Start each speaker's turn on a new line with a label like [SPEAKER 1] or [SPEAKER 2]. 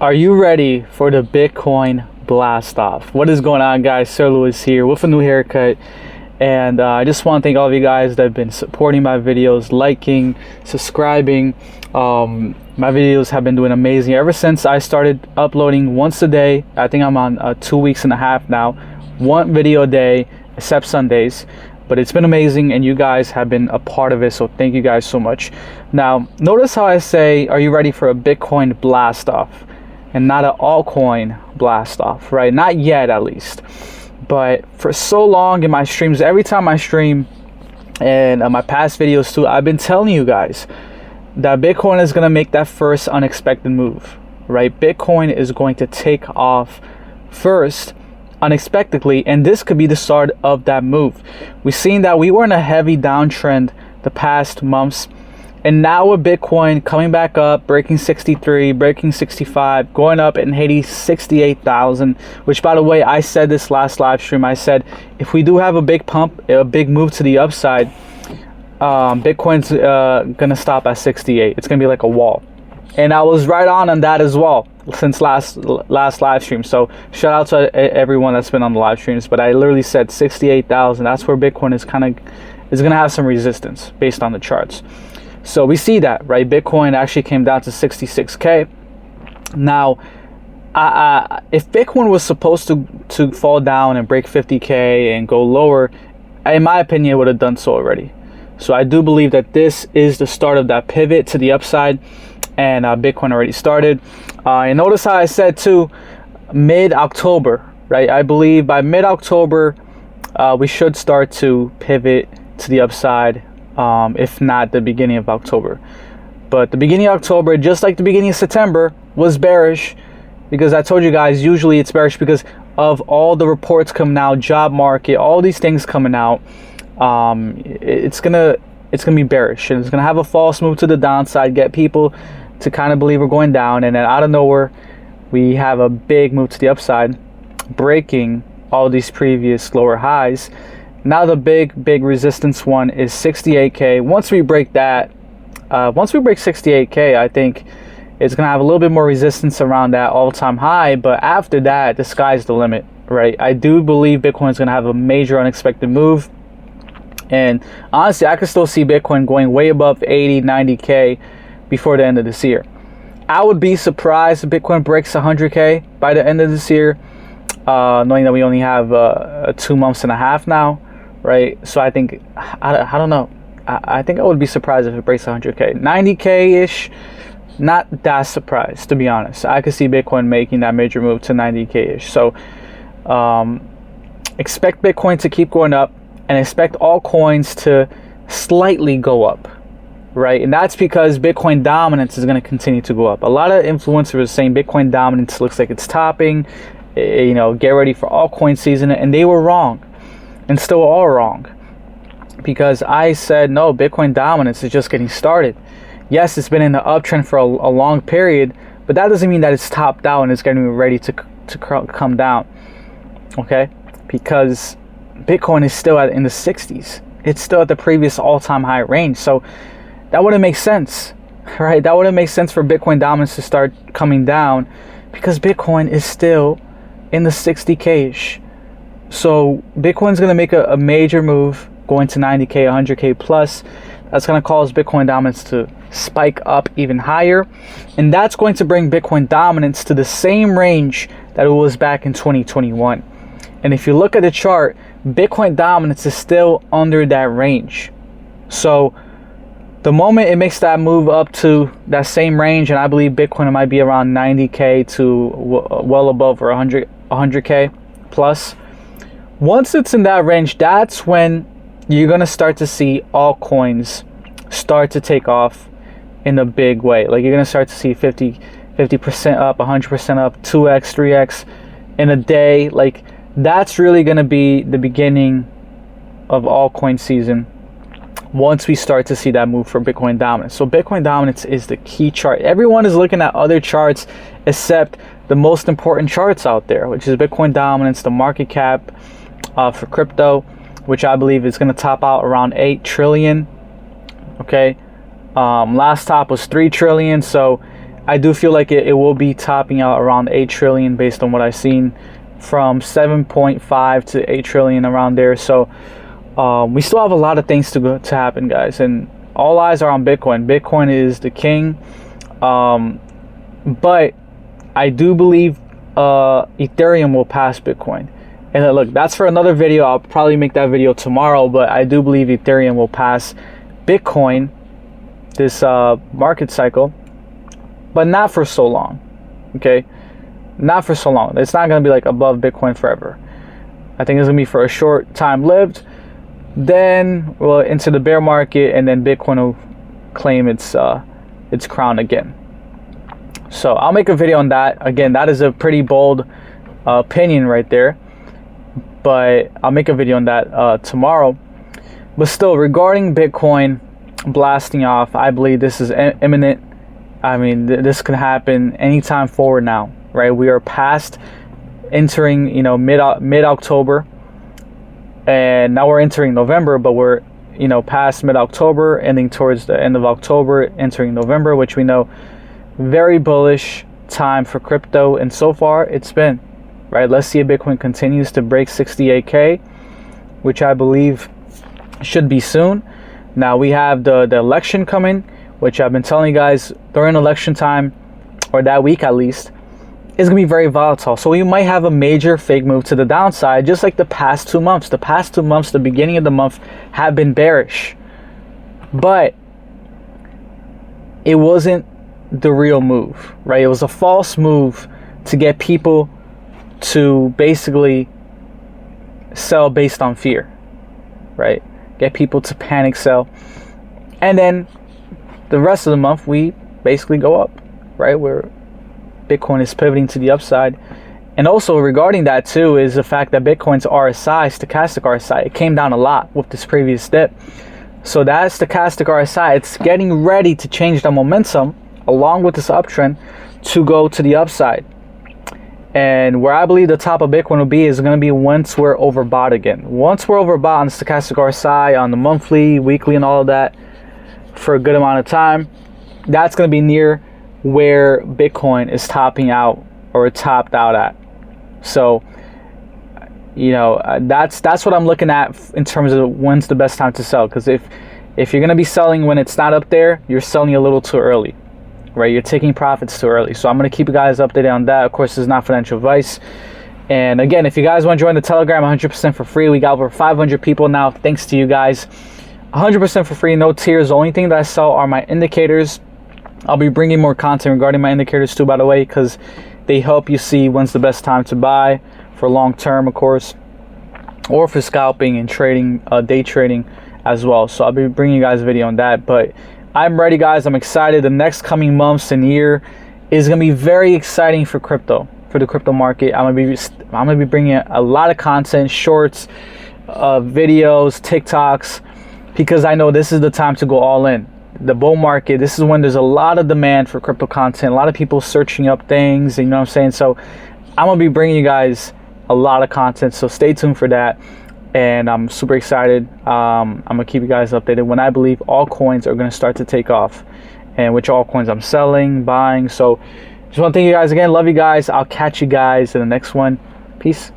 [SPEAKER 1] Are you ready for the Bitcoin blast off? What is going on, guys? Sir Lewis here with a new haircut, and I just want to thank all of you guys that have been supporting my videos, liking, subscribing. My videos have been doing amazing ever since I started uploading once a day. I think I'm on 2 weeks and a half now, one video a day except Sundays. But it's been amazing, and you guys have been a part of it, so thank you guys so much. Now, notice how I say, are you ready for a Bitcoin blast off? And not an altcoin blast off, right? Not yet, at least. But for so long in my streams, every time I stream, and my past videos too, I've been telling you guys that Bitcoin is going to make that first unexpected move, right? Bitcoin is going to take off first unexpectedly, and this could be the start of that move. We've seen that we were in a heavy downtrend the past months, and now with Bitcoin coming back up, breaking 63, breaking 65, going up and hitting 68,000, which, by the way, I said this last live stream. I said if we do have a big pump, a big move to the upside, Bitcoin's gonna stop at 68. It's gonna be like a wall, and I was right on that as well since last live stream. So shout out to everyone that's been on the live streams, but I literally said 68,000. That's where Bitcoin is gonna have some resistance based on the charts. So we see that, right? Bitcoin actually came down to 66K. Now, if Bitcoin was supposed to fall down and break 50K and go lower, in my opinion, it would have done so already. So I do believe that this is the start of that pivot to the upside, and Bitcoin already started. And notice how I said too, mid-October, right? I believe by mid-October, we should start to pivot to the upside. If not the beginning of October. But the beginning of October, just like the beginning of September, was bearish, because I told you guys usually it's bearish because of all the reports coming out, job market, all these things coming out. It's gonna be bearish, and it's gonna have a false move to the downside, get people to kind of believe we're going down, and then out of nowhere we have a big move to the upside, breaking all these previous lower highs. Now the big resistance one is 68K. Once we break that, once we break 68K, I think it's gonna have a little bit more resistance around that all-time high. But after that, the sky's the limit, right? I do believe Bitcoin is gonna have a major unexpected move, and honestly, I could still see Bitcoin going way above 80, 90K before the end of this year. I would be surprised if Bitcoin breaks 100K by the end of this year, knowing that we only have 2 months and a half now. Right, so I think, I don't know, I think I would be surprised if it breaks 100K. 90K-ish, not that surprised, to be honest. I could see Bitcoin making that major move to 90K-ish. So expect Bitcoin to keep going up, and expect all coins to slightly go up, right? And that's because Bitcoin dominance is going to continue to go up. A lot of influencers are saying Bitcoin dominance looks like it's topping, you know, get ready for altcoin season, and they were wrong. And still all wrong, because I said no, Bitcoin dominance is just getting started. Yes, it's been in the uptrend for a long period, but that doesn't mean that it's topped out and it's getting ready to come down. Okay, because Bitcoin is still in the 60s. It's still at the previous all-time high range. So that wouldn't make sense, right? That wouldn't make sense for Bitcoin dominance to start coming down, because Bitcoin is still in the 60K-ish. So Bitcoin's going to make a major move, going to 90K, 100K plus. That's going to cause Bitcoin dominance to spike up even higher. And that's going to bring Bitcoin dominance to the same range that it was back in 2021. And if you look at the chart, Bitcoin dominance is still under that range. So the moment it makes that move up to that same range, and I believe Bitcoin might be around 90K to well above or 100K plus. Once it's in that range, that's when you're going to start to see altcoins start to take off in a big way. Like, you're going to start to see 50% up, 100% up, 2x, 3x in a day. Like, that's really going to be the beginning of altcoin season once we start to see that move for Bitcoin dominance. So Bitcoin dominance is the key chart. Everyone is looking at other charts except the most important charts out there, which is Bitcoin dominance, the market cap for crypto, which I believe is going to top out around 8 trillion. Okay, last top was 3 trillion. So I do feel like it will be topping out around 8 trillion based on what I've seen, from 7.5 to 8 trillion around there. So we still have a lot of things to happen, guys, and all eyes are on Bitcoin. Bitcoin is the king, but I do believe Ethereum will pass Bitcoin. And look, that's for another video. I'll probably make that video tomorrow, but I do believe Ethereum will pass Bitcoin this market cycle, but not for so long. Okay, not for so long. It's not going to be like above Bitcoin forever. I think it's going to be for a short time lived. Then we'll into the bear market, and then Bitcoin will claim its crown again. So I'll make a video on that. Again, that is a pretty bold opinion right there, but I'll make a video on that tomorrow. But still, regarding Bitcoin blasting off, I believe this is imminent. I mean, this can happen anytime forward now, right? We are past entering, mid-October, and now we're entering November, but we're, past mid-October, ending towards the end of October, entering November, which we know very bullish time for crypto, and so far it's been, right? Let's see if Bitcoin continues to break 68K, which I believe should be soon. Now we have the election coming, which I've been telling you guys during election time, or that week at least, is going to be very volatile. So we might have a major fake move to the downside, just like the past 2 months. The past 2 months, the beginning of the month, have been bearish. But it wasn't the real move, right? It was a false move to get people to basically sell based on fear, right? Get people to panic sell. And then the rest of the month, we basically go up, right? Where Bitcoin is pivoting to the upside. And also regarding that too is the fact that Bitcoin's RSI, stochastic RSI, it came down a lot with this previous dip. So that stochastic RSI, it's getting ready to change the momentum along with this uptrend to go to the upside. And where I believe the top of Bitcoin will be is going to be once we're overbought again. Once we're overbought on the stochastic RSI, on the monthly, weekly, and all of that for a good amount of time, that's going to be near where Bitcoin is topping out or topped out at. So, that's what I'm looking at in terms of when's the best time to sell. Because if you're going to be selling when it's not up there, you're selling a little too early, right? You're taking profits too early. So I'm going to keep you guys updated on that. Of course, this is not financial advice. And again, if you guys want to join the Telegram 100% for free, we got over 500 people now. Thanks to you guys. 100% for free, no tiers. The only thing that I sell are my indicators. I'll be bringing more content regarding my indicators too, by the way, because they help you see when's the best time to buy for long term, of course, or for scalping and trading, day trading as well. So I'll be bringing you guys a video on that. But I'm ready, guys. I'm excited. The next coming months and year is going to be very exciting for crypto, for the crypto market. I'm gonna be bringing a lot of content, shorts, videos, TikToks, because I know this is the time to go all in. The bull market, this is when there's a lot of demand for crypto content, a lot of people searching up things, you know what I'm saying? So I'm gonna be bringing you guys a lot of content, so stay tuned for that. And I'm super excited. I'm gonna keep you guys updated when I believe all coins are gonna start to take off, and which all coins I'm selling, buying. So just want to thank you guys again. Love you guys. I'll catch you guys in the next one. Peace.